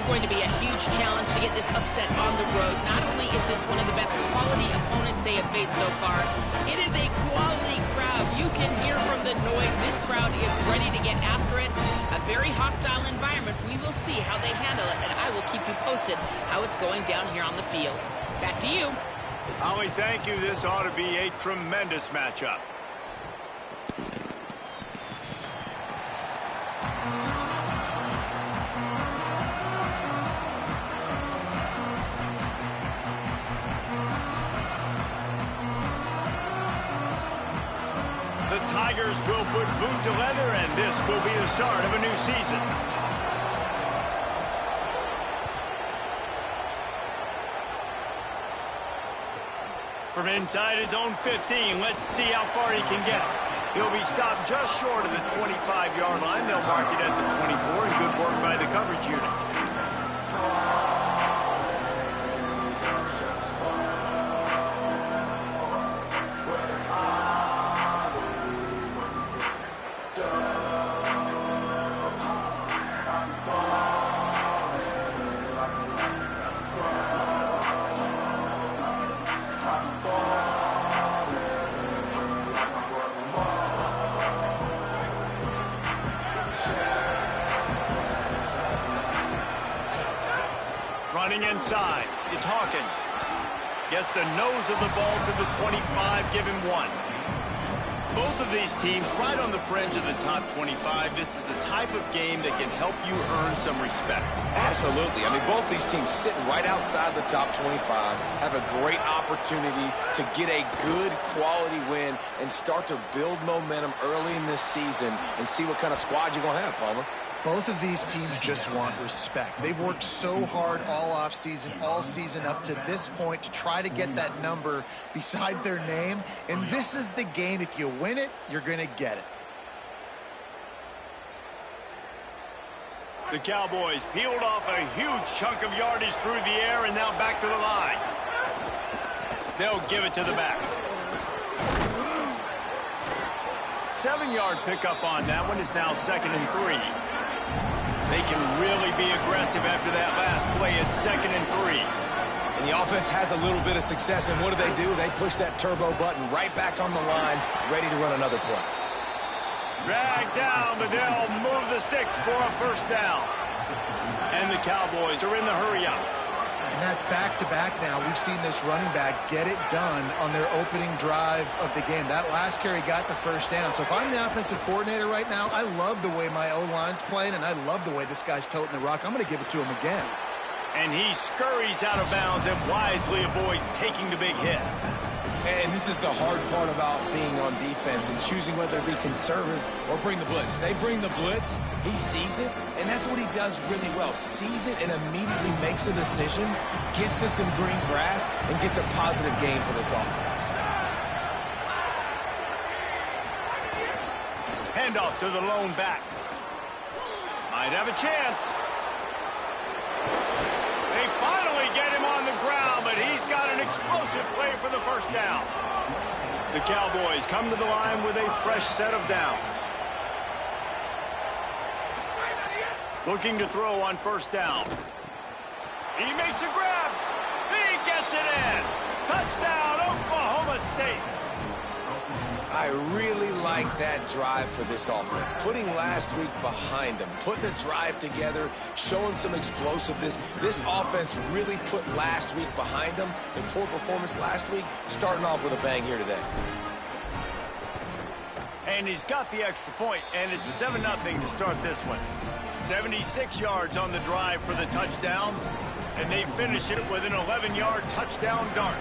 going to be a huge challenge to get this upset on the road. Not only is this one of the best quality opponents they have faced so far, it is a quality crowd. You can hear from the noise. This crowd is ready to get after it. A very hostile environment. We will see how they handle it, and I will keep you posted how it's going down here on the field. Back to you. Holly, thank you. This ought to be a tremendous matchup. The Tigers will put boot to leather, and this will be the start of a new season. From inside his own 15, let's see how far he can get. He'll be stopped just short of the 25-yard line. They'll mark it at the 24, and good work by the coverage unit. Running inside, it's Hawkins. Gets the nose of the ball to the 25, give him 1. Both of these teams right on the fringe of the top 25. This is the type of game that can help you earn some respect. Absolutely. I mean, both these teams sitting right outside the top 25 have a great opportunity to get a good quality win and start to build momentum early in this season and see what kind of squad you're going to have, Palmer. Both of these teams just want respect. They've worked so hard all offseason, all season up to this point to try to get that number beside their name. And this is the game. If you win it, you're going to get it. The Cowboys peeled off a huge chunk of yardage through the air and now back to the line. They'll give it to the back. 7-yard pickup on that one is now 2nd and 3. They can really be aggressive after that last play. It's 2nd and 3. And the offense has a little bit of success, and what do? They push that turbo button right back on the line, ready to run another play. Drag down, but they'll move the sticks for a first down. And the Cowboys are in the hurry-up. And that's back-to-back now. We've seen this running back get it done on their opening drive of the game. That last carry got the first down. So if I'm the offensive coordinator right now, I love the way my O-line's playing, and I love the way this guy's toting the rock. I'm going to give it to him again. And he scurries out of bounds and wisely avoids taking the big hit. And this is the hard part about being on defense and choosing whether to be conservative or bring the blitz. They bring the blitz, he sees it, and that's what he does really well. Sees it and immediately makes a decision, gets to some green grass, and gets a positive gain for this offense. Handoff to the lone back. Might have a chance. They finally get him on the ground, but he's got an explosive play for the first down. The Cowboys come to the line with a fresh set of downs. Looking to throw on first down. He makes a grab. He gets it in. Touchdown, Oklahoma State. I really like that drive for this offense. Putting last week behind them, putting a drive together, showing some explosiveness. This offense really put last week behind them. The poor performance last week, starting off with a bang here today. And he's got the extra point, and it's 7-0 to start this one. 76 yards on the drive for the touchdown, and they finish it with an 11-yard touchdown dart.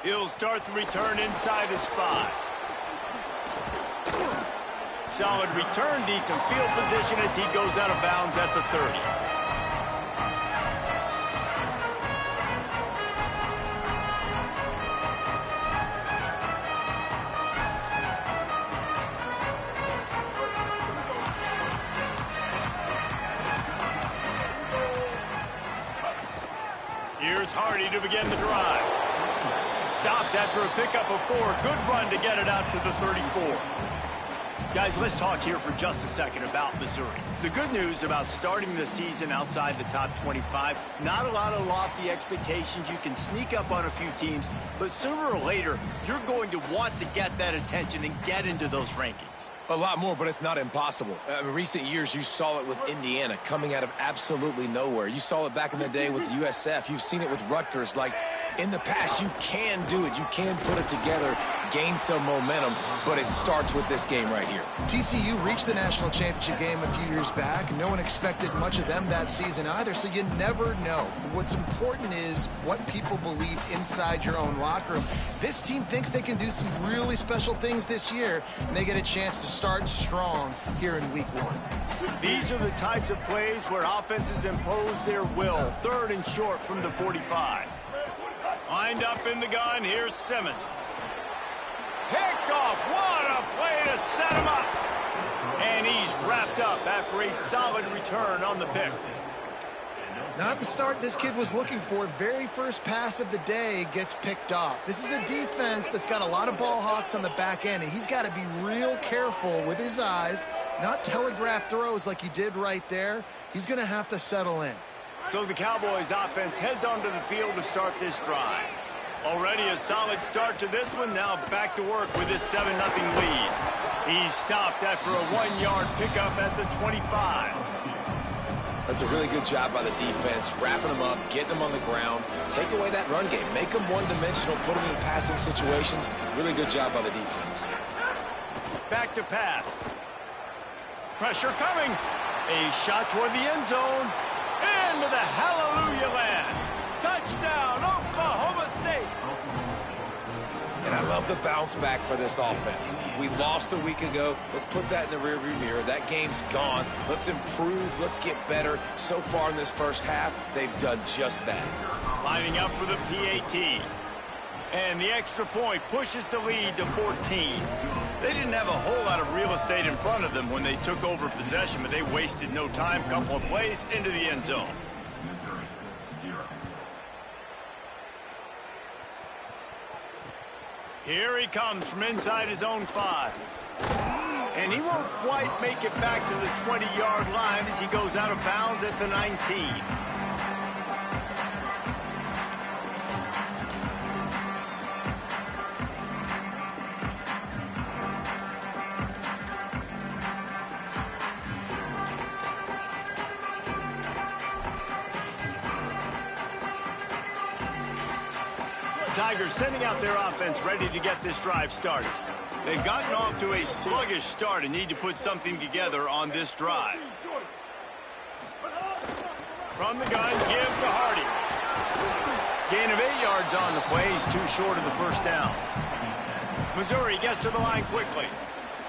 He'll start the return inside his 5. Solid return, decent field position as he goes out of bounds at the 30. Here's Hardy to begin the drive. Stopped after a pickup of 4. Good run to get it out to the 34. Guys, let's talk here for just a second about Missouri. The good news about starting the season outside the top 25, not a lot of lofty expectations. You can sneak up on a few teams, but sooner or later, you're going to want to get that attention and get into those rankings. A lot more, but it's not impossible. In recent years, you saw it with Indiana coming out of absolutely nowhere. You saw it back in the day with USF. You've seen it with Rutgers. Like, in the past, you can do it. You can put it together, gain some momentum, but it starts with this game right here. TCU reached the national championship game a few years back. No one expected much of them that season either, so you never know. What's important is what people believe inside your own locker room. This team thinks they can do some really special things this year, and they get a chance to start strong here in week 1. These are the types of plays where offenses impose their will. 3rd and short from the 45. Lined up in the gun, here's Simmons. Picked off, what a play to set him up. And he's wrapped up after a solid return on the pick. Not the start this kid was looking for. Very first pass of the day gets picked off. This is a defense that's got a lot of ball hawks on the back end, and he's got to be real careful with his eyes, not telegraph throws like he did right there. He's going to have to settle in. So the Cowboys offense heads onto the field to start this drive. Already a solid start to this one. Now back to work with this 7-0 lead. He's stopped after a 1-yard pickup at the 25. That's a really good job by the defense, wrapping them up, getting them on the ground, take away that run game, make them one-dimensional, put them in passing situations. Really good job by the defense. Back to pass. Pressure coming. A shot toward the end zone. Into the hallelujah land. Touchdown, Oklahoma State. And I love the bounce back for this offense. We lost a week ago. Let's put that in the rearview mirror. That game's gone. Let's improve. Let's get better. So far in this first half, they've done just that. Lining up for the PAT. And the extra point pushes the lead to 14. They didn't have a whole lot of real estate in front of them when they took over possession, but they wasted no time. Couple of plays into the end zone. Here he comes from inside his own 5. And he won't quite make it back to the 20-yard line as he goes out of bounds at the 19. Tigers sending out their offense ready to get this drive started. They've gotten off to a sluggish start and need to put something together on this drive. From the gun, give to Hardy. Gain of 8 yards on the play. He's too short of the first down. Missouri gets to the line quickly.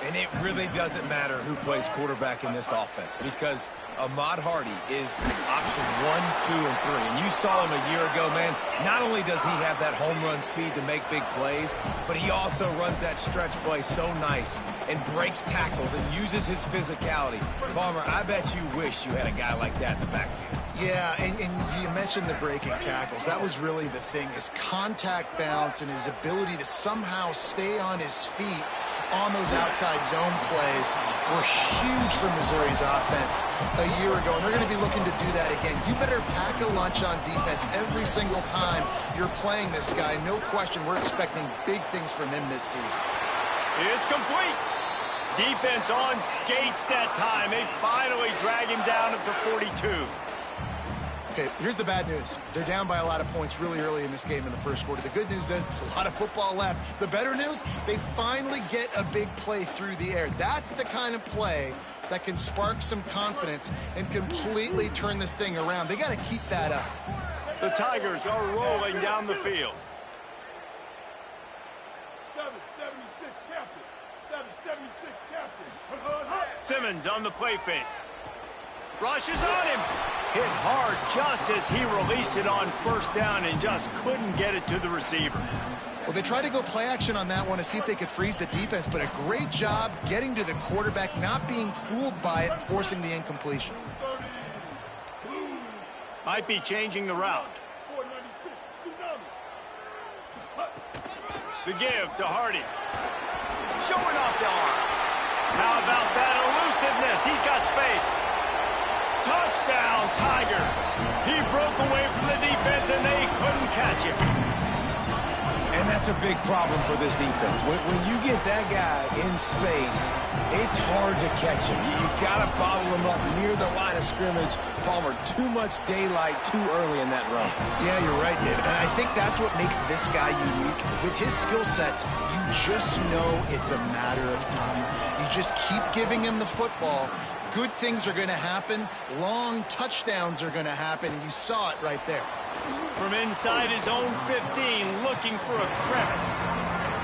And it really doesn't matter who plays quarterback in this offense because Ahmad Hardy is option 1, 2, and 3. And you saw him a year ago, man. Not only does he have that home run speed to make big plays, but he also runs that stretch play so nice and breaks tackles and uses his physicality. Palmer, I bet you wish you had a guy like that in the backfield. Yeah, and you mentioned the breaking tackles. That was really the thing. His contact balance and his ability to somehow stay on his feet on those outside zone plays were huge for Missouri's offense a year ago, and they're going to be looking to do that again. You better pack a lunch on defense every single time you're playing this guy. No question, we're expecting big things from him this season. It's complete. Defense on skates that time. They finally drag him down at the 42. Okay, here's the bad news. They're down by a lot of points really early in this game in the first quarter. The good news is there's a lot of football left. The better news, they finally get a big play through the air. That's the kind of play that can spark some confidence and completely turn this thing around. They got to keep that up. The Tigers are rolling down the field. 776 captain. 776 captain. Simmons on the play fake. Rushes on him. Hit hard just as he released it on first down and just couldn't get it to the receiver. Well, they tried to go play action on that one to see if they could freeze the defense, but a great job getting to the quarterback, not being fooled by it, and forcing the incompletion. Might be changing the route. The give to Hardy. Showing off the arm. How about that elusiveness? He's got space. Touchdown, Tigers. He broke away from the defense, and they couldn't catch him. And that's a big problem for this defense. When you get that guy in space, it's hard to catch him. You got to bottle him up near the line of scrimmage. Palmer, too much daylight too early in that run. Yeah, you're right, David. And I think that's what makes this guy unique. With his skill sets, you just know it's a matter of time. You just keep giving him the football. Good things are going to happen. Long touchdowns are going to happen. And you saw it right there. From inside his own 15, looking for a crevice.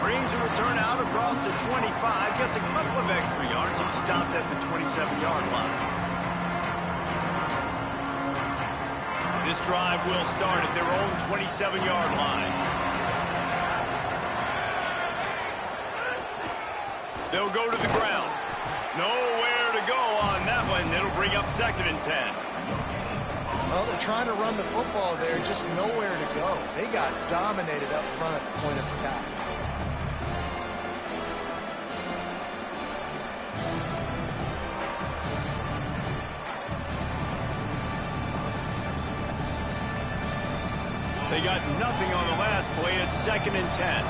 Brings a return out across the 25. Gets a couple of extra yards and stopped at the 27-yard line. This drive will start at their own 27-yard line. They'll go to the ground. Nowhere to go on that one. It'll bring up 2nd and 10. Well, they're trying to run the football there, just nowhere to go. They got dominated up front at the point of attack. They got nothing on the last play. It's 2nd and 10.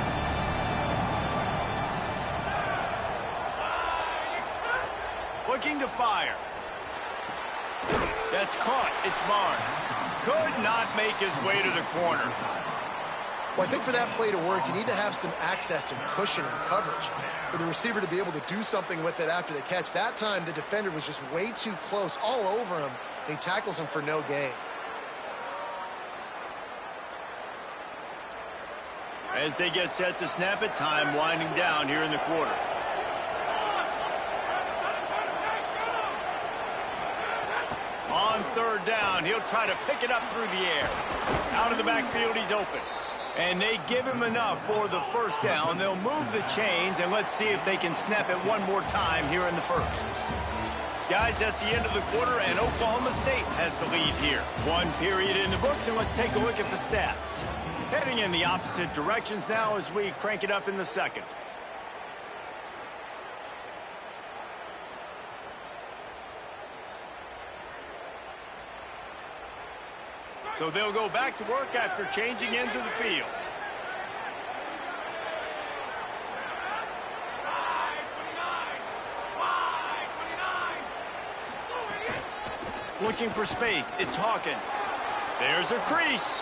Looking to fire. That's caught. It's Barnes. Could not make his way to the corner. Well, I think for that play to work, you need to have some access and cushion and coverage for the receiver to be able to do something with it after the catch. That time, the defender was just way too close, all over him, and he tackles him for no gain. As they get set to snap it, time winding down here in the quarter. On 3rd down, he'll try to pick it up through the air. Out of the backfield, he's open. And they give him enough for the 1st down. They'll move the chains, and let's see if they can snap it one more time here in the 1st. Guys, that's the end of the quarter, and Oklahoma State has the lead here. 1 period in the books, and let's take a look at the stats. Heading in the opposite directions now as we crank it up in the 2nd. So they'll go back to work after changing into the field. Looking for space. It's Hawkins. There's a crease.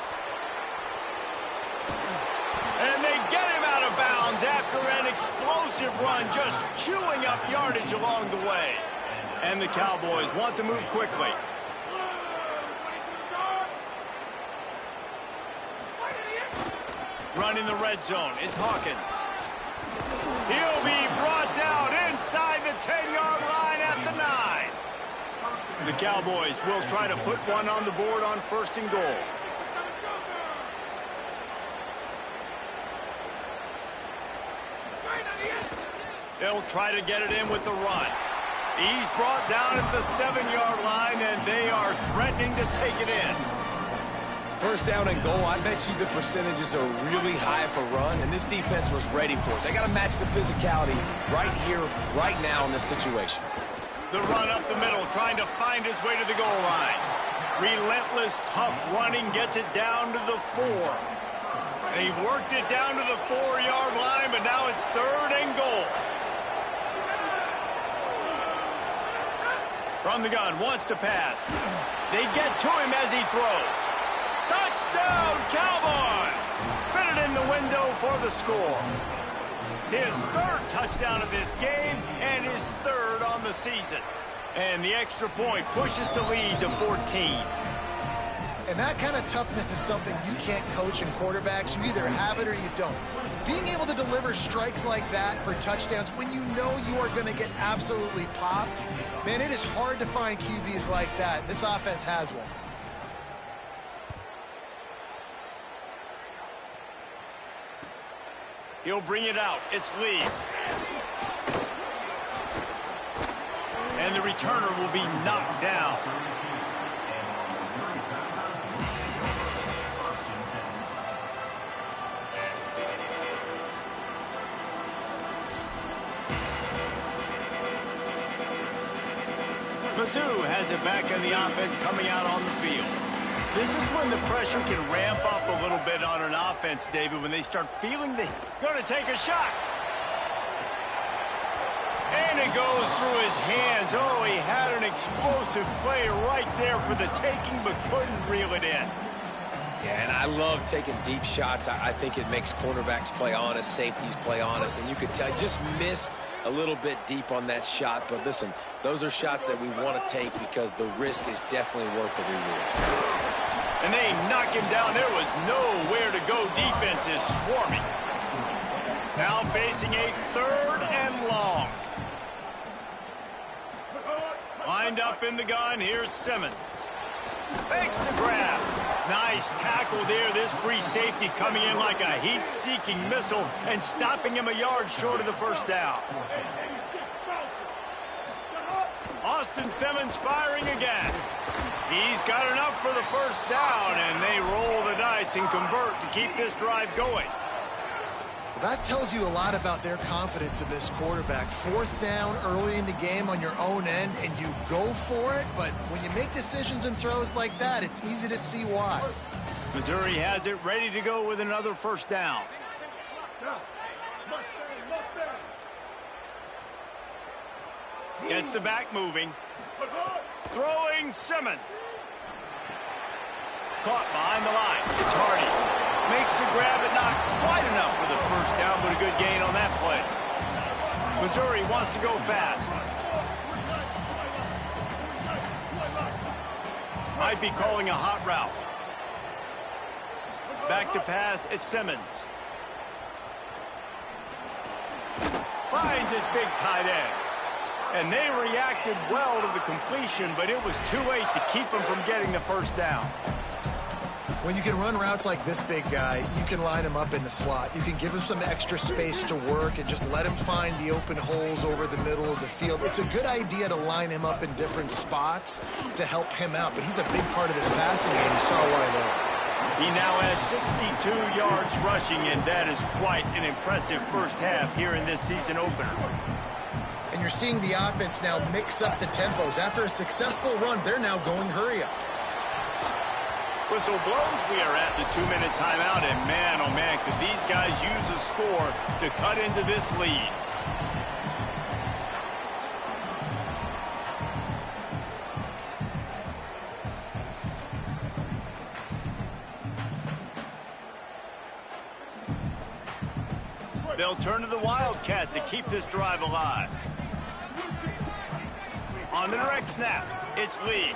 And they get him out of bounds after an explosive run, just chewing up yardage along the way. And the Cowboys want to move quickly. Running the red zone. It's Hawkins. He'll be brought down inside the 10-yard line at the 9. The Cowboys will try to put one on the board on 1st and goal. They'll try to get it in with the run. He's brought down at the 7-yard line, and they are threatening to take it in. 1st down and goal, I bet you the percentages are really high for run, and this defense was ready for it. They got to match the physicality right here, right now in this situation. The run up the middle, trying to find his way to the goal line. Relentless, tough running gets it down to the 4. They worked it down to the 4-yard line, but now it's 3rd and goal. From the gun, wants to pass. They get to him as he throws. Touchdown, Cowboys! Fitted in the window for the score. His 3rd touchdown of this game and his 3rd on the season. And the extra point pushes the lead to 14. And that kind of toughness is something you can't coach in quarterbacks. You either have it or you don't. Being able to deliver strikes like that for touchdowns when you know you are going to get absolutely popped, man, it is hard to find QBs like that. This offense has one. He'll bring it out. It's Lee. And the returner will be knocked down. Mizzou has it back on the offense coming out on the field. This is when the pressure can ramp up a little bit on an offense, David, when they start feeling they're going to take a shot. And it goes through his hands. Oh, he had an explosive play right there for the taking, but couldn't reel it in. Yeah, and I love taking deep shots. I think it makes cornerbacks play honest, safeties play honest, and you could tell just missed a little bit deep on that shot. But listen, those are shots that we want to take because the risk is definitely worth the reward. And they knock him down. There was nowhere to go. Defense is swarming. Now facing a 3rd and long. Lined up in the gun. Here's Simmons. Makes the grab. Nice tackle there. This free safety coming in like a heat-seeking missile and stopping him a yard short of the first down. Austin Simmons firing again. He's got enough for the first down, and they roll the dice and convert to keep this drive going. That tells you a lot about their confidence in this quarterback. 4th down early in the game on your own end, and you go for it. But when you make decisions and throws like that, it's easy to see why. Missouri has it ready to go with another first down. Gets the back moving. Throwing Simmons. Caught behind the line. It's Hardy. Makes the grab, but not quite enough for the first down, but a good gain on that play. Missouri wants to go fast. Might be calling a hot route. Back to pass, it's Simmons. Finds his big tight end. And they reacted well to the completion, but it was too late to keep him from getting the first down. When you can run routes like this big guy, you can line him up in the slot. You can give him some extra space to work and just let him find the open holes over the middle of the field. It's a good idea to line him up in different spots to help him out, but he's a big part of this passing game. You saw why there. He now has 62 yards rushing, and that is quite an impressive first half here in this season opener. And you're seeing the offense now mix up the tempos. After a successful run, they're now going hurry up. Whistle blows. We are at the 2-minute timeout, and man, oh man, could these guys use a score to cut into this lead. They'll turn to the Wildcat to keep this drive alive. On the direct snap, it's Lee.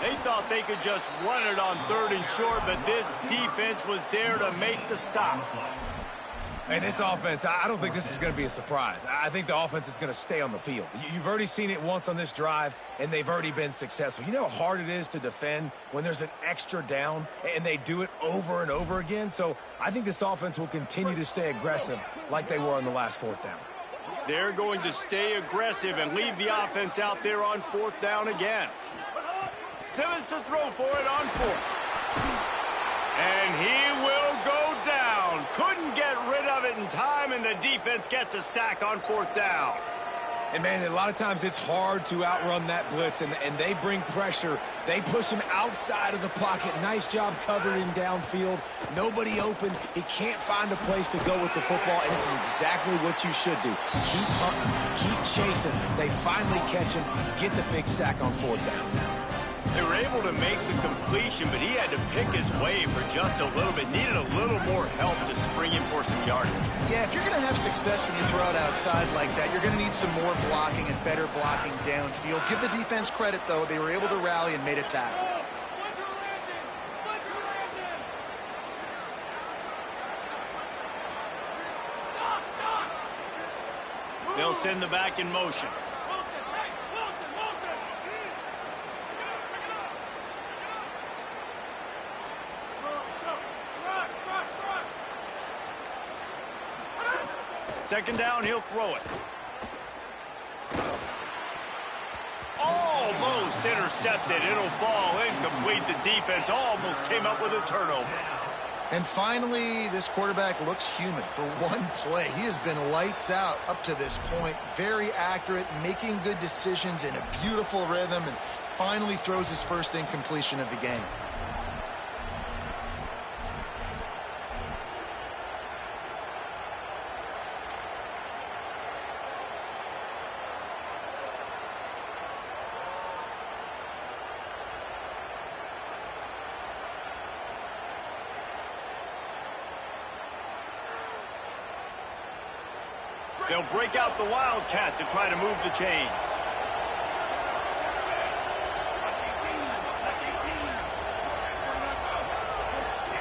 They thought they could just run it on 3rd and short, but this defense was there to make the stop. And this offense, I don't think this is going to be a surprise. I think the offense is going to stay on the field. You've already seen it once on this drive, and they've already been successful. You know how hard it is to defend when there's an extra down, and they do it over and over again? So I think this offense will continue to stay aggressive like they were on the last 4th down. They're going to stay aggressive and leave the offense out there on 4th down again. Simmons to throw for it on 4th. And he will go down. Couldn't get rid of it in time, and the defense gets a sack on 4th down. And, man, a lot of times it's hard to outrun that blitz, and they bring pressure. They push him outside of the pocket. Nice job covering downfield. Nobody open. He can't find a place to go with the football, and this is exactly what you should do. Keep hunting. Keep chasing. They finally catch him. Get the big sack on 4th down. They were able to make the completion, but he had to pick his way for just a little bit. Needed a little more help to spring him for some yardage. Yeah, if you're going to have success when you throw it outside like that, you're going to need some more blocking and better blocking downfield. Give the defense credit, though. They were able to rally and made a tackle. They'll send the back in motion. Second down, he'll throw it. Almost intercepted. It'll fall incomplete. The defense almost came up with a turnover. And finally, this quarterback looks human for one play. He has been lights out up to this point. Very accurate, making good decisions in a beautiful rhythm, and finally throws his first incompletion of the game. They'll break out the Wildcat to try to move the chains.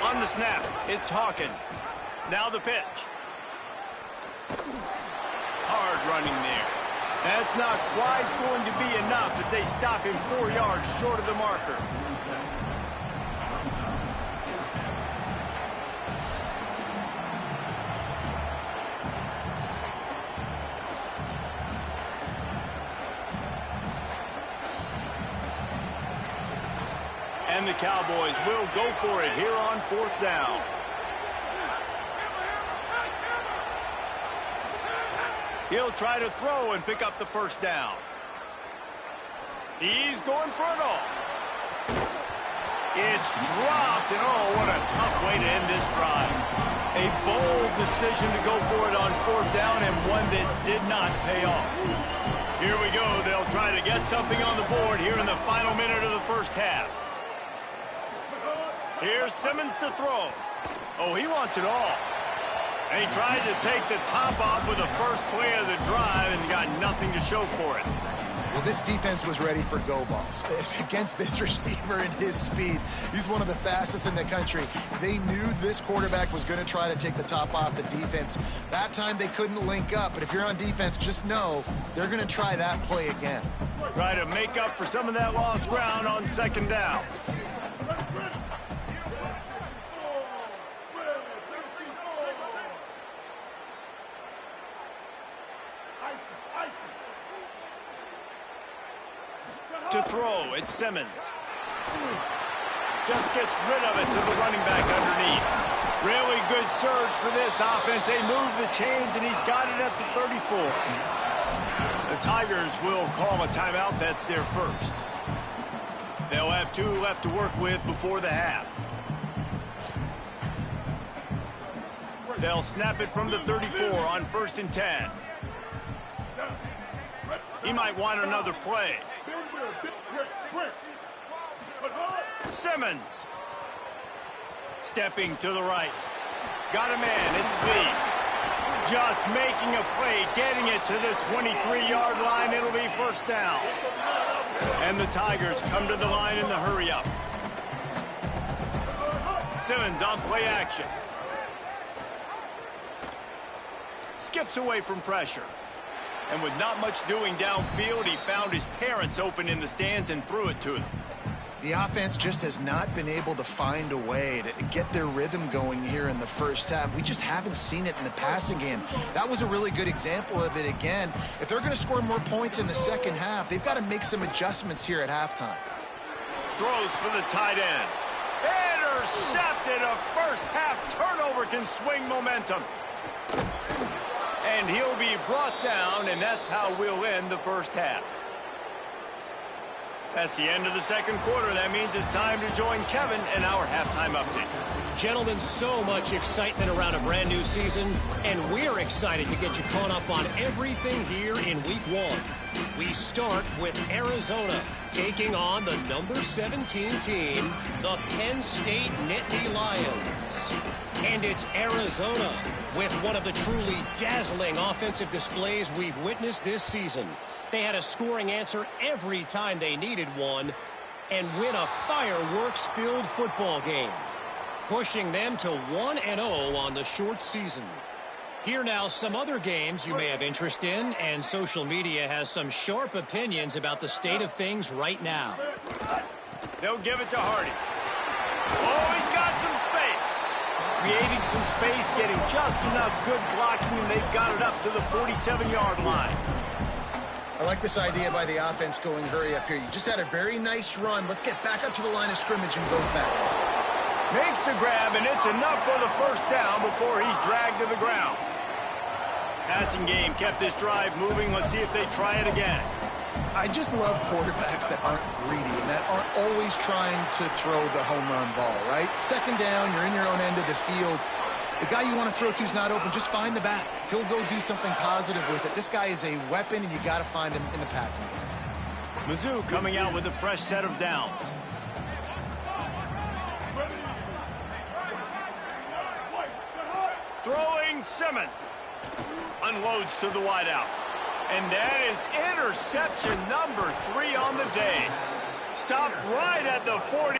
On the snap, it's Hawkins. Now the pitch. Hard running there. That's not quite going to be enough as they stop him 4 yards short of the marker. And the Cowboys will go for it here on 4th down. He'll try to throw and pick up the first down. He's going for it all. It's dropped, and oh, what a tough way to end this drive. A bold decision to go for it on 4th down, and one that did not pay off. Here we go. They'll try to get something on the board here in the final minute of the first half. Here's Simmons to throw. Oh, he wants it all. And he tried to take the top off with the first play of the drive and got nothing to show for it. Well, this defense was ready for go balls. Against this receiver and his speed, he's one of the fastest in the country. They knew this quarterback was going to try to take the top off the defense. That time they couldn't link up, but if you're on defense, just know they're going to try that play again. Try to make up for some of that lost ground on 2nd down. To throw, it's Simmons. Just gets rid of it to the running back underneath. Really good surge for this offense. They move the chains, and he's got it at the 34. The Tigers will call a timeout. That's their first. They'll have 2 left to work with before the half. They'll snap it from the 34 on 1st and 10. He might want another play. Simmons. Stepping to the right. Got a man. It's Lee. Just making a play, getting it to the 23-yard line. It'll be 1st down. And the Tigers come to the line in the hurry-up. Simmons on play action. Skips away from pressure. And with not much doing downfield, he found his parents open in the stands and threw it to them. The offense just has not been able to find a way to get their rhythm going here in the first half. We just haven't seen it in the passing game. That was a really good example of it again. If they're going to score more points in the second half, they've got to make some adjustments here at halftime. Throws for the tight end. Intercepted. A first half turnover can swing momentum. And he'll be brought down, and that's how we'll end the first half. That's the end of the second quarter. That means it's time to join Kevin in our halftime update. Gentlemen, so much excitement around a brand new season, and we're excited to get you caught up on everything here in Week 1. We start with Arizona taking on the number 17 team, the Penn State Nittany Lions. And it's Arizona with one of the truly dazzling offensive displays we've witnessed this season. They had a scoring answer every time they needed one and win a fireworks-filled football game, pushing them to 1-0 on the short season. Here now, some other games you may have interest in, and social media has some sharp opinions about the state of things right now. They'll give it to Hardy. Oh, he's got some space. Creating some space, getting just enough good blocking, and they've got it up to the 47-yard line. I like this idea by the offense going hurry up here. You just had a very nice run. Let's get back up to the line of scrimmage and go fast. Makes the grab, and it's enough for the first down before he's dragged to the ground. Passing game kept this drive moving. Let's see if they try it again. I just love quarterbacks that aren't greedy and that aren't always trying to throw the home run ball, right? Second down, you're in your own end of the field. The guy you want to throw to is not open. Just find the back. He'll go do something positive with it. This guy is a weapon, and you got to find him in the passing game. Mizzou coming out with a fresh set of downs. Throwing Simmons. Unloads to the wideout. And that is interception number 3 on the day. Stopped right at the 40.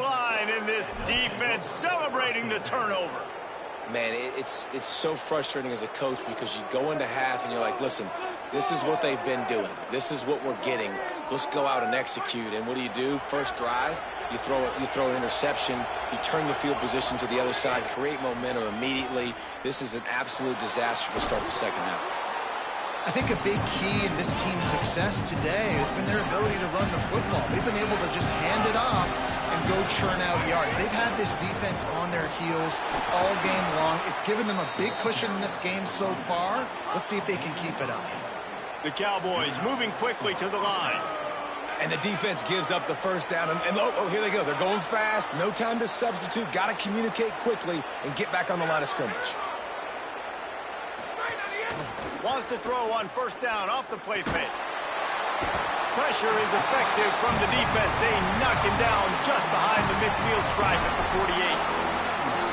Line in this defense celebrating the turnover. Man, it's so frustrating as a coach because you go into half and you're like, listen, this is what they've been doing. This is what we're getting. Let's go out and execute. And what do? First drive, you throw an interception, you turn the field position to the other side, create momentum immediately. This is an absolute disaster to start the second half. I think a big key in this team's success today has been their ability to run the football. They've been able to just hand it off and go churn out yards. They've had this defense on their heels all game long. It's given them a big cushion in this game so far. Let's see if they can keep it up. The Cowboys moving quickly to the line. And the defense gives up the first down. And here they go. They're going fast. No time to substitute. Got to communicate quickly and get back on the line of scrimmage. Wants to throw on first down off the play fake. Pressure is effective from the defense. They knock him down just behind the midfield stripe at the 48.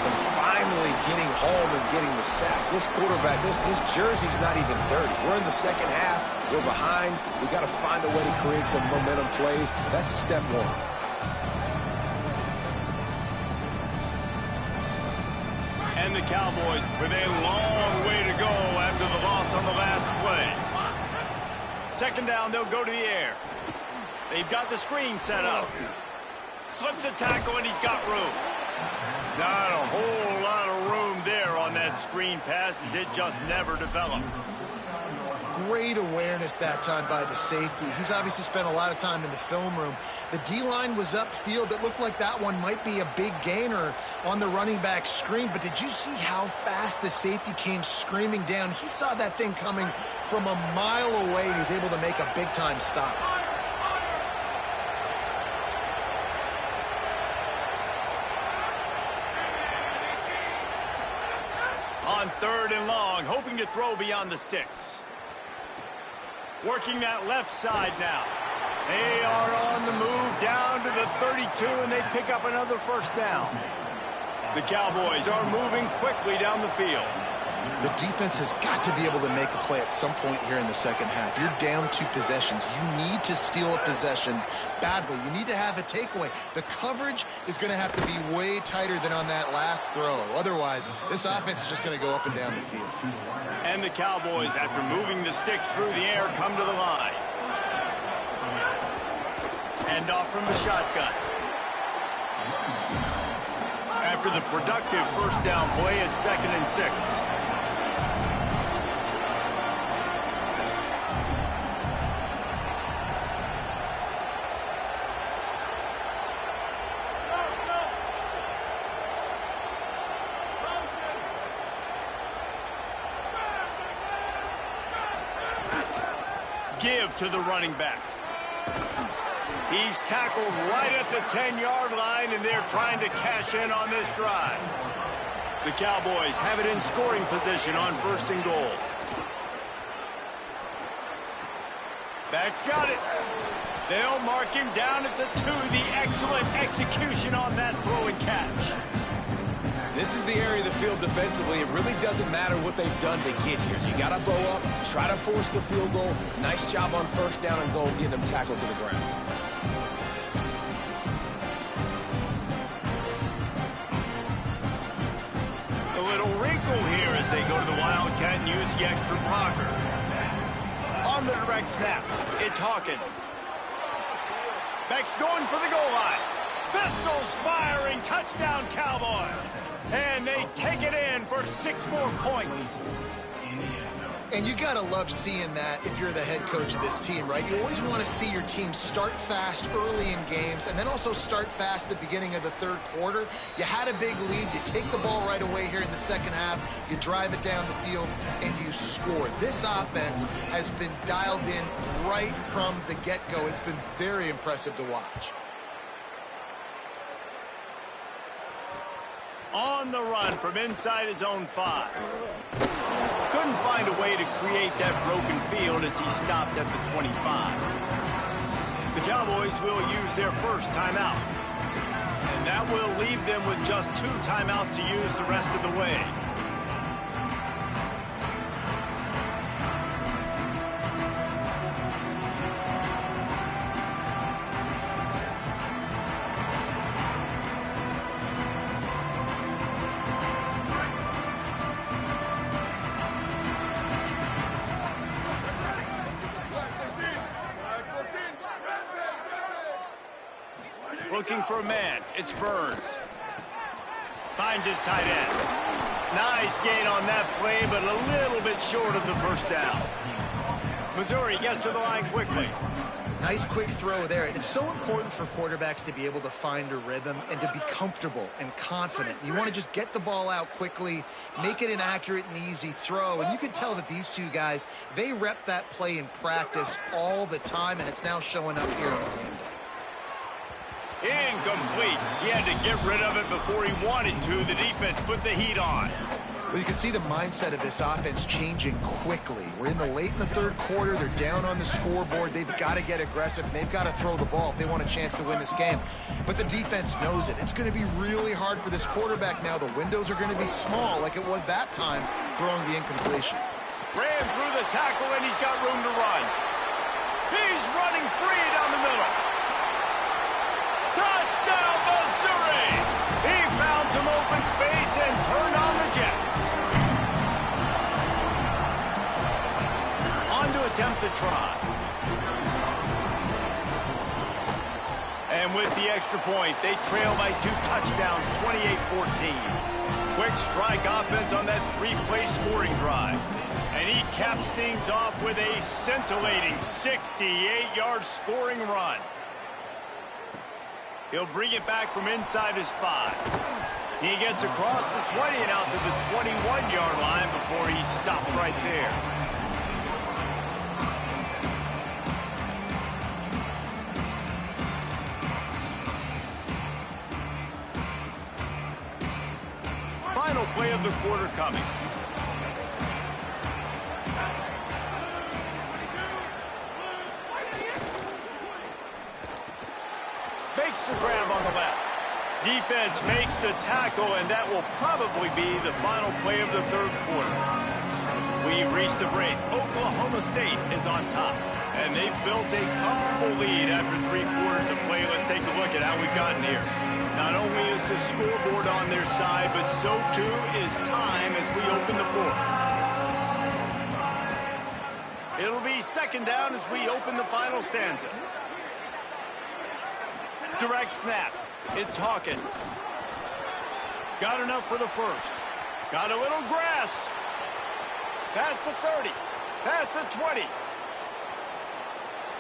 And finally getting home and getting the sack. This quarterback, his jersey's not even dirty. We're in the second half. We're behind. We've got to find a way to create some momentum plays. That's step one. And the Cowboys with a long way to go after the loss on the last play. Second down, they'll go to the air. They've got the screen set up. Slips a tackle, and he's got room. Not a whole lot of room there on that screen pass, as it just never developed. Great awareness that time by the safety. He's obviously spent a lot of time in the film room. The D-line was upfield. It looked like that one might be a big gainer on the running back screen, but did you see how fast the safety came screaming down? He saw that thing coming from a mile away, and he's able to make a big-time stop. On third and long, hoping to throw beyond the sticks. Working that left side now. They are on the move down to the 32, and they pick up another first down. The Cowboys are moving quickly down the field. The defense has got to be able to make a play at some point here in the second half. You're down 2 possessions. You need to steal a possession badly. You need to have a takeaway. The coverage is going to have to be way tighter than on that last throw. Otherwise, this offense is just going to go up and down the field. And the Cowboys, after moving the sticks through the air, come to the line. Hand off from the shotgun. After the productive first down play, it's 2nd and 6. Give to the running back. He's tackled right at the 10-yard line, and they're trying to cash in on this drive. The Cowboys have it in scoring position on 1st and goal. Back's got it. They'll mark him down at the 2. The excellent execution on that throw and catch. This is the area of the field defensively. It really doesn't matter what they've done to get here. You got to bow up, try to force the field goal. Nice job on first down and goal, getting them tackled to the ground. A little wrinkle here as they go to the Wildcat and use the extra blocker. On the direct snap, it's Hawkins. Beck's going for the goal line. Pistols firing, touchdown Cowboys. And they take it in for 6 more points. And you got to love seeing that if you're the head coach of this team, right? You always want to see your team start fast early in games and then also start fast at the beginning of the third quarter. You had a big lead. You take the ball right away here in the second half. You drive it down the field, and you score. This offense has been dialed in right from the get-go. It's been very impressive to watch. On the run from inside his own 5. Couldn't find a way to create that broken field as he stopped at the 25. The Cowboys will use their first timeout. And that will leave them with just 2 timeouts to use the rest of the way. Looking for a man. It's Burns. Finds his tight end. Nice gain on that play, but a little bit short of the first down. Missouri gets to the line quickly. Nice quick throw there. And it's so important for quarterbacks to be able to find a rhythm and to be comfortable and confident. You want to just get the ball out quickly, make it an accurate and easy throw. And you can tell that these two guys, they rep that play in practice all the time, and it's now showing up here in the game. Incomplete. He had to get rid of it before he wanted to. The defense put the heat on. Well, you can see the mindset of this offense changing quickly. We're in the late in the third quarter. They're down on the scoreboard. They've got to get aggressive. They've got to throw the ball if they want a chance to win this game. But the defense knows it. It's going to be really hard for this quarterback now. The windows are going to be small like it was that time throwing the incompletion. Ran through the tackle, and he's got room to run. He's running free down the middle. Touchdown, Missouri! He found some open space and turned on the Jets. On to attempt the try. And with the extra point, they trail by 2 touchdowns, 28-14. Quick strike offense on that 3-play scoring drive. And he caps things off with a scintillating 68-yard scoring run. He'll bring it back from inside his 5. He gets across the 20 and out to the 21-yard line before he stopped right there. Final play of the quarter coming. Makes the grab on the left. Defense makes the tackle, and that will probably be the final play of the third quarter. We've reached the break. Oklahoma State is on top, and they've built a comfortable lead after 3 quarters of play. Let's take a look at how we've gotten here. Not only is the scoreboard on their side, but so too is time as we open the fourth. It'll be second down as we open the final stanza. Direct snap. It's Hawkins. Got enough for the first. Got a little grass. Past the 30. Past the 20.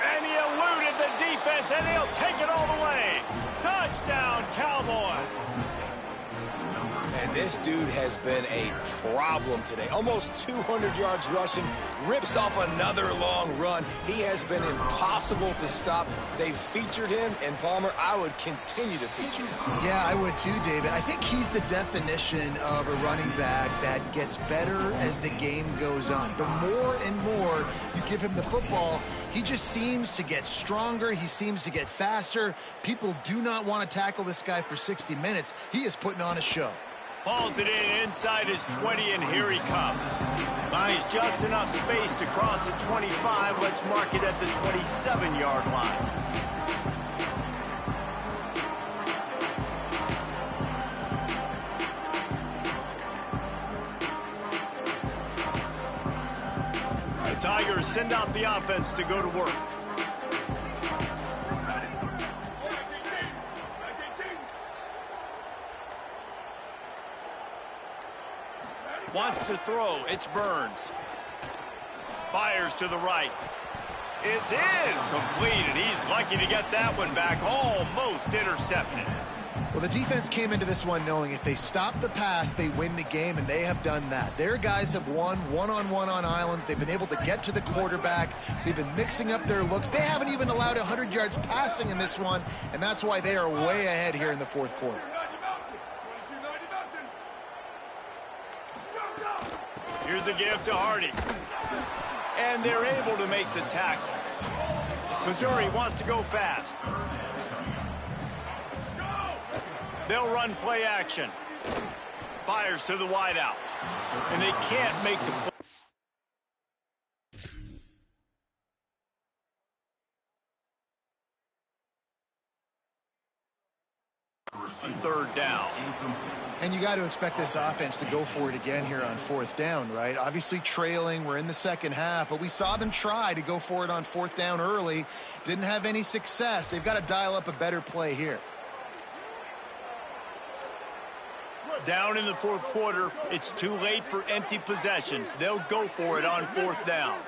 And he eluded the defense, and he'll take it all the way. Touchdown, Cowboys. And this dude has been a problem today. Almost 200 yards rushing, rips off another long run. He has been impossible to stop. They've featured him, and Palmer, I would continue to feature him. Yeah, I would too, David. I think he's the definition of a running back that gets better as the game goes on. The more and more you give him the football, he just seems to get stronger. He seems to get faster. People do not want to tackle this guy for 60 minutes. He is putting on a show. Hauls it in inside his 20, and here he comes. Buys just enough space to cross the 25. Let's mark it at the 27-yard line. The Tigers send out the offense to go to work. Wants to throw. It's Burns. Fires to the right. It's incomplete, and he's lucky to get that one back. Almost intercepted. Well, the defense came into this one knowing if they stop the pass, they win the game, and they have done that. Their guys have won one-on-one on islands. They've been able to get to the quarterback. They've been mixing up their looks. They haven't even allowed 100 yards passing in this one, and that's why they are way ahead here in the fourth quarter. Here's a give to Hardy. And they're able to make the tackle. Missouri wants to go fast. They'll run play action. Fires to the wideout. And they can't make the play. On third down. And you got to expect this offense to go for it again here on fourth down, right? Obviously trailing, we're in the second half, but we saw them try to go for it on fourth down early. Didn't have any success. They've got to dial up a better play here. Down in the fourth quarter, it's too late for empty possessions. They'll go for it on fourth down.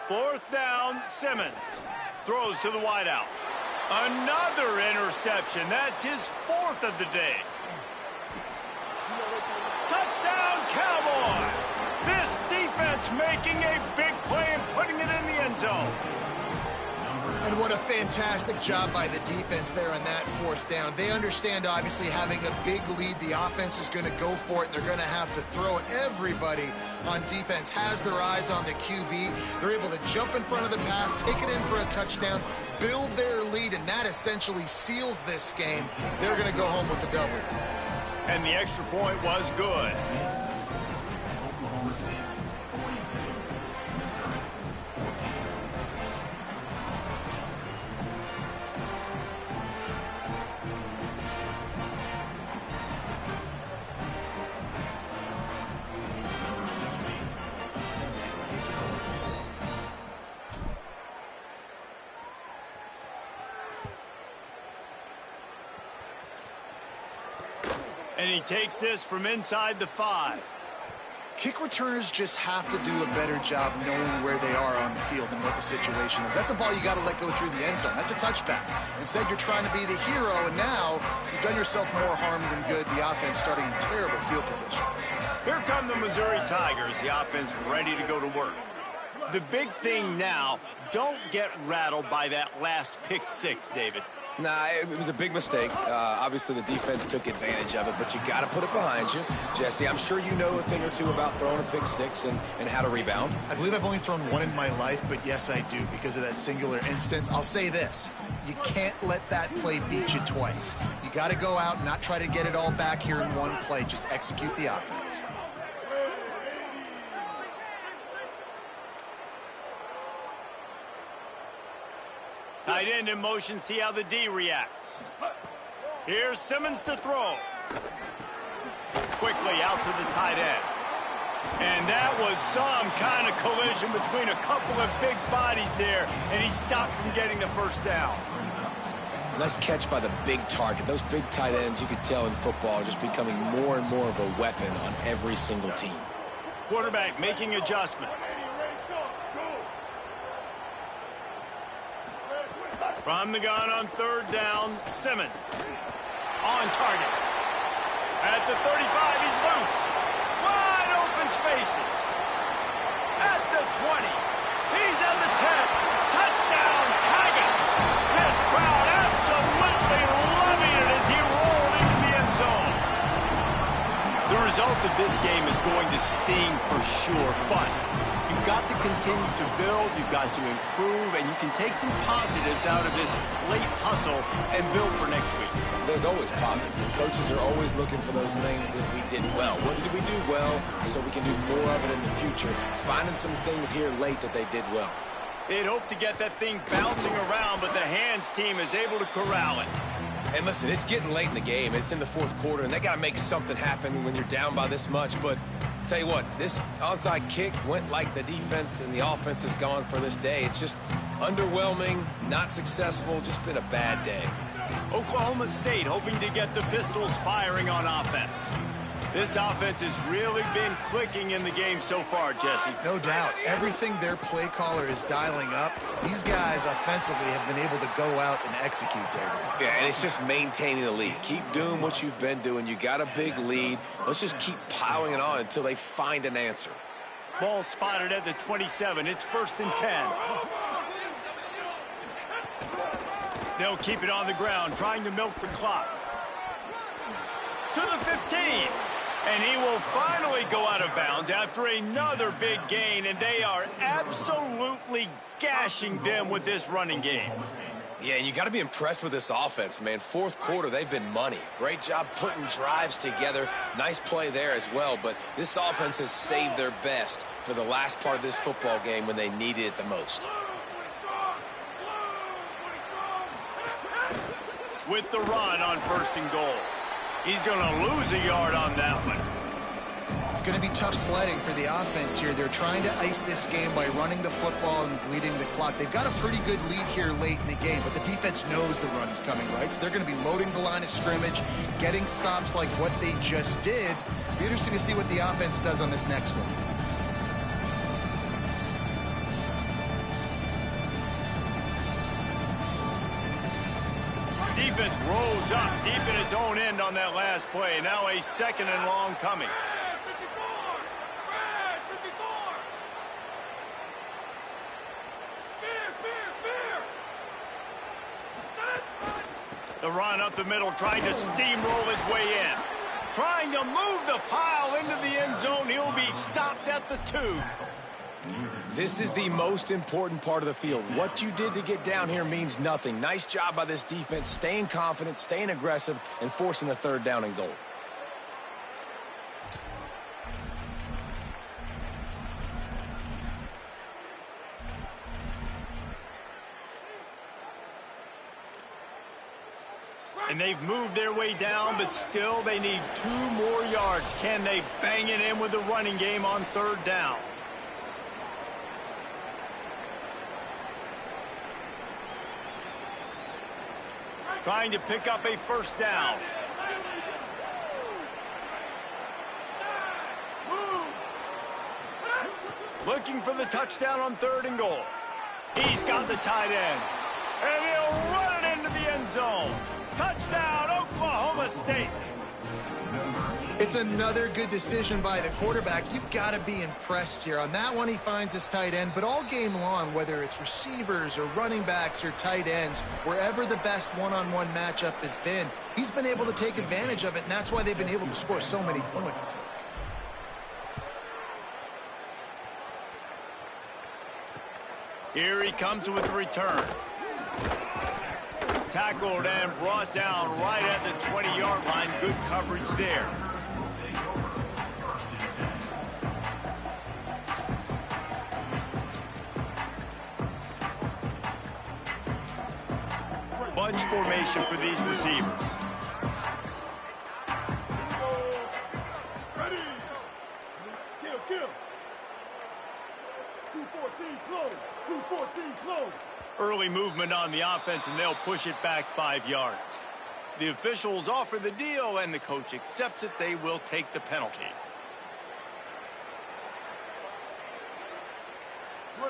Fourth down, Simmons. Throws to the wideout. Another interception. That's his fourth of the day. Touchdown, Cowboys! This defense making a big play and putting it in the end zone. And what a fantastic job by the defense there on that fourth down. They understand, obviously, having a big lead. The offense is going to go for it, and they're going to have to throw it. Everybody on defense has their eyes on the QB. They're able to jump in front of the pass, take it in for a touchdown, build their lead, and that essentially seals this game. They're going to go home with the W. And the extra point was good. And he takes this from inside the 5. Kick returners just have to do a better job knowing where they are on the field and what the situation is. That's a ball you got to let go through the end zone. That's a touchback. Instead, you're trying to be the hero, and now you've done yourself more harm than good. The offense starting in terrible field position. Here come the Missouri Tigers, the offense ready to go to work. The big thing now, don't get rattled by that last pick six, David. Nah, it was a big mistake. Obviously, the defense took advantage of it, but you got to put it behind you. Jesse, I'm sure you know a thing or two about throwing a pick six and how to rebound. I believe I've only thrown one in my life, but yes, I do because of that singular instance. I'll say this. You can't let that play beat you twice. You got to go out and not try to get it all back here in one play. Just execute the offense. Tight end in motion, see how the D reacts. Here's Simmons to throw. Quickly out to the tight end. And that was some kind of collision between a couple of big bodies there, and he stopped from getting the first down. Nice catch by the big target. Those big tight ends, you could tell in football, are just becoming more and more of a weapon on every single team. Quarterback making adjustments. From the gun on third down, Simmons. On target. At the 35, he's loose. Wide open spaces. At the 20. He's at the 10. Touchdown, Tigers. This crowd absolutely loving it as he rolled into the end zone. The result of this game is going to sting for sure, but you've got to continue to build, you've got to improve, and you can take some positives out of this late hustle and build for next week. There's always positives, and coaches are always looking for those things that we did well. What did we do well so we can do more of it in the future? Finding some things here late that they did well. They'd hope to get that thing bouncing around, but the hands team is able to corral it. And listen, it's getting late in the game. It's in the fourth quarter, and they got to make something happen when you're down by this much. But tell you what, this onside kick went like the defense and the offense has gone for this day. It's just underwhelming, not successful, just been a bad day. Oklahoma State hoping to get the Pistols firing on offense. This offense has really been clicking in the game so far, Jesse. No doubt. Everything their play caller is dialing up, these guys offensively have been able to go out and execute, David. Yeah, and it's just maintaining the lead. Keep doing what you've been doing. You got a big lead. Let's just keep piling it on until they find an answer. Ball spotted at the 27. It's 1st and 10. They'll keep it on the ground, trying to milk the clock. To the 15. And he will finally go out of bounds after another big gain, and they are absolutely gashing them with this running game. Yeah, you got to be impressed with this offense, man. Fourth quarter, they've been money. Great job putting drives together. Nice play there as well, but this offense has saved their best for the last part of this football game when they needed it the most. With the run on 1st and goal. He's going to lose a yard on that one. It's going to be tough sledding for the offense here. They're trying to ice this game by running the football and bleeding the clock. They've got a pretty good lead here late in the game, but the defense knows the run's coming, right? So they're going to be loading the line of scrimmage, getting stops like what they just did. It'll be interesting to see what the offense does on this next one. Defense rolls up deep in its own end on that last play. Now a 2nd and long coming. The run up the middle, trying to steamroll his way in. Trying to move the pile into the end zone. He'll be stopped at the 2. This is the most important part of the field. What you did to get down here means nothing. Nice job by this defense, staying confident, staying aggressive, and forcing a 3rd down and goal. And they've moved their way down, but still they need 2 more yards. Can they bang it in with the running game on 3rd down? Trying to pick up a 1st down. Looking for the touchdown on 3rd and goal. He's got the tight end. And he'll run it into the end zone. Touchdown, Oklahoma State. It's another good decision by the quarterback. You've got to be impressed here. On that one, he finds his tight end, but all game long, whether it's receivers or running backs or tight ends, wherever the best one-on-one matchup has been, he's been able to take advantage of it, and that's why they've been able to score so many points. Here he comes with the return. Tackled and brought down right at the 20-yard line. Good coverage there. Bunch formation for these receivers. Ready. Kill. 214 close. 214 close. Early movement on the offense, and they'll push it back 5 yards. The officials offer the deal, and the coach accepts it. They will take the penalty.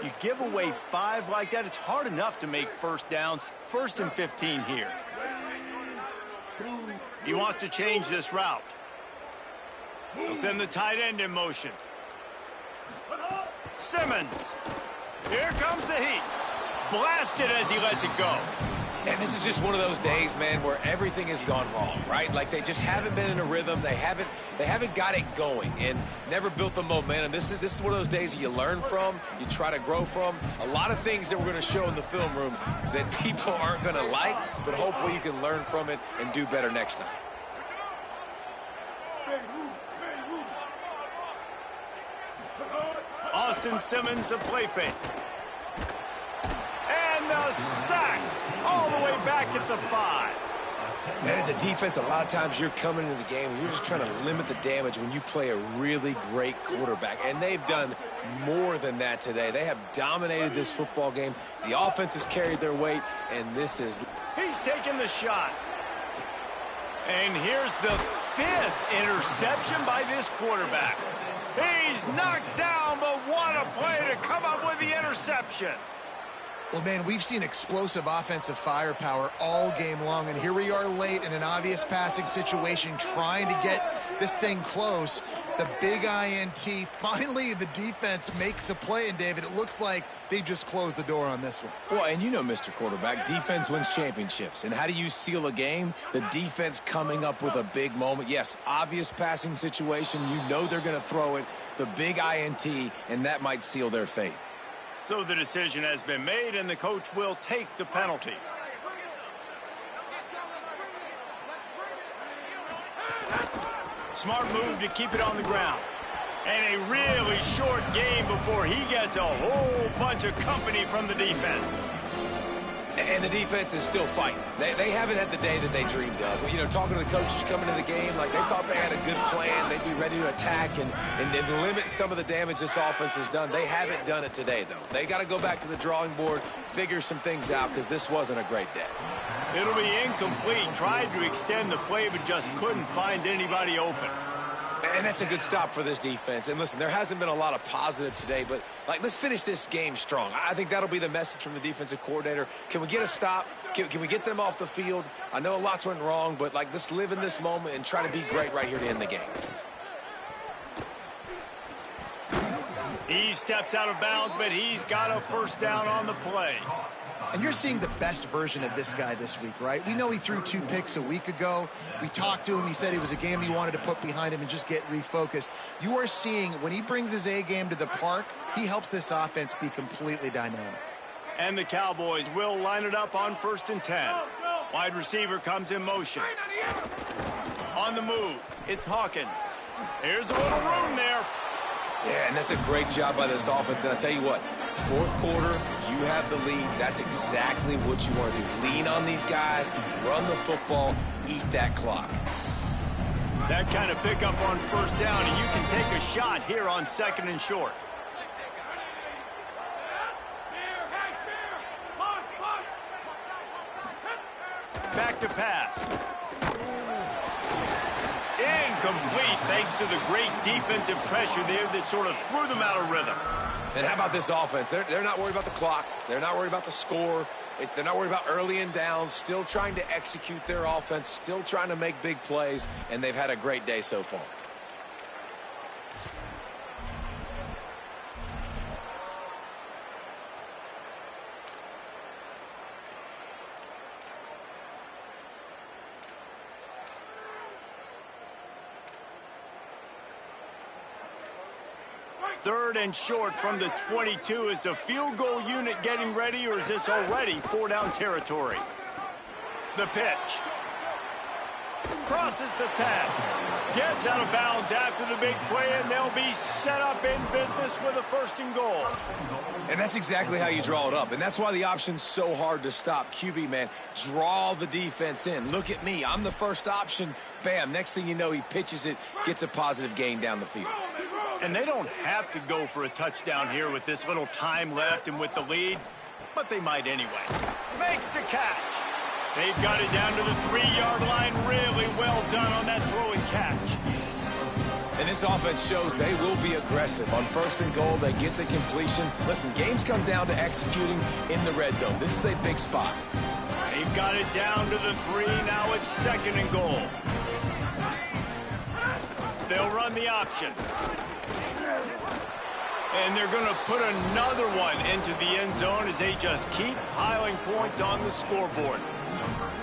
You give away 5 like that, it's hard enough to make 1st downs. 1st and 15 here. He wants to change this route. He'll send the tight end in motion. Simmons. Here comes the heat. Blasted as he lets it go. And this is just one of those days, man, where everything has gone wrong, right? Like they just haven't been in a rhythm. They haven't got it going and never built the momentum. This is one of those days that you learn from, you try to grow from. A lot of things that we're going to show in the film room that people aren't going to like, but hopefully you can learn from it and do better next time. Austin Simmons, a play fake. And the sack all the way back at the 5. And as a defense, a lot of times you're coming into the game and you're just trying to limit the damage when you play a really great quarterback. And they've done more than that today. They have dominated this football game. The offense has carried their weight, and this is... He's taking the shot. And here's the 5th interception by this quarterback. He's knocked down, but what a play to come up with the interception. Well, man, we've seen explosive offensive firepower all game long, and here we are late in an obvious passing situation trying to get this thing close. The big INT, finally the defense makes a play, and David, it looks like they just closed the door on this one. Well, and you know, Mr. Quarterback, defense wins championships. And how do you seal a game? The defense coming up with a big moment. Yes, obvious passing situation. You know they're going to throw it. The big INT, and that might seal their fate. So the decision has been made, and the coach will take the penalty. Smart move to keep it on the ground. And a really short game before he gets a whole bunch of company from the defense. And the defense is still fighting. They haven't had the day that they dreamed of. You know, talking to the coaches coming into the game, like they thought they had a good plan. They'd be ready to attack and limit some of the damage this offense has done. They haven't done it today, though. They got to go back to the drawing board, figure some things out, because this wasn't a great day. It'll be incomplete. Tried to extend the play, but just couldn't find anybody open. And that's a good stop for this defense. And listen, there hasn't been a lot of positive today, but like, let's finish this game strong. I think that'll be the message from the defensive coordinator. Can we get a stop? Can we get them off the field? I know lots went wrong, but like, let's live in this moment and try to be great right here to end the game. He steps out of bounds, but he's got a first down on the play. And you're seeing the best version of this guy this week, right? We know he threw 2 picks a week ago. We talked to him. He said it was a game he wanted to put behind him and just get refocused. You are seeing when he brings his A game to the park, he helps this offense be completely dynamic. And the Cowboys will line it up on 1st and 10. Wide receiver comes in motion. On the move, it's Hawkins. Here's a little room there. Yeah, and that's a great job by this offense. And I tell you what, 4th quarter, you have the lead. That's exactly what you want to do. Lean on these guys, run the football, eat that clock. That kind of pickup on 1st down, and you can take a shot here on 2nd and short. Back to pass. Incomplete, thanks to the great defensive pressure there that sort of threw them out of rhythm. And how about this offense? They're not worried about the clock. They're not worried about the score. They're not worried about early and down. Still trying to execute their offense. Still trying to make big plays. And they've had a great day so far. Third and short from the 22. Is the field goal unit getting ready, or is this already 4-down territory? The pitch. Crosses the 10. Gets out of bounds after the big play, and they'll be set up in business with a 1st and goal. And that's exactly how you draw it up. And that's why the option's so hard to stop. QB, man, draw the defense in. Look at me. I'm the first option. Bam. Next thing you know, he pitches it, gets a positive gain down the field. And they don't have to go for a touchdown here with this little time left and with the lead, but they might anyway. Makes the catch. They've got it down to the 3-yard line. Really well done on that throw and catch. And this offense shows they will be aggressive. On 1st and goal, they get the completion. Listen, games come down to executing in the red zone. This is a big spot. They've got it down to the 3. Now it's 2nd and goal. They'll run the option. And they're going to put another one into the end zone as they just keep piling points on the scoreboard.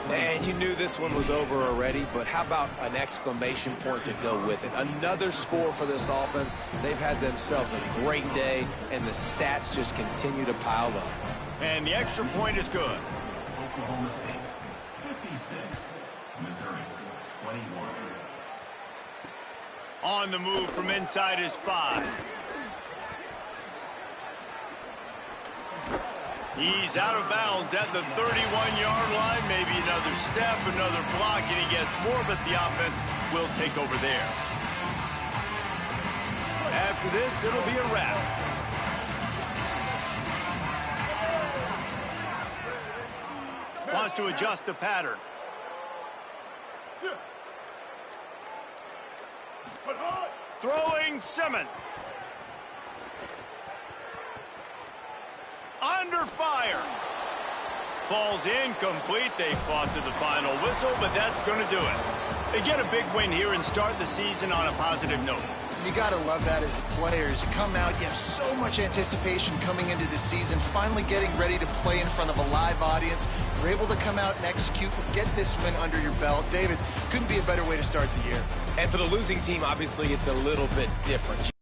And you knew this one was over already, but how about an exclamation point to go with it? Another score for this offense. They've had themselves a great day, and the stats just continue to pile up. And the extra point is good. Oklahoma State, 56. Missouri, 21. On the move from inside is 5. He's out of bounds at the 31-yard line. Maybe another step, another block, and he gets more, but the offense will take over there. After this, it'll be a wrap. Wants to adjust the pattern. Throwing Simmons. Under fire. Falls incomplete. They fought to the final whistle, but that's going to do it. They get a big win here and start the season on a positive note. You got to love that as the players. You come out, you have so much anticipation coming into the season, finally getting ready to play in front of a live audience. You're able to come out and execute, get this win under your belt. David, couldn't be a better way to start the year. And for the losing team, obviously, it's a little bit different.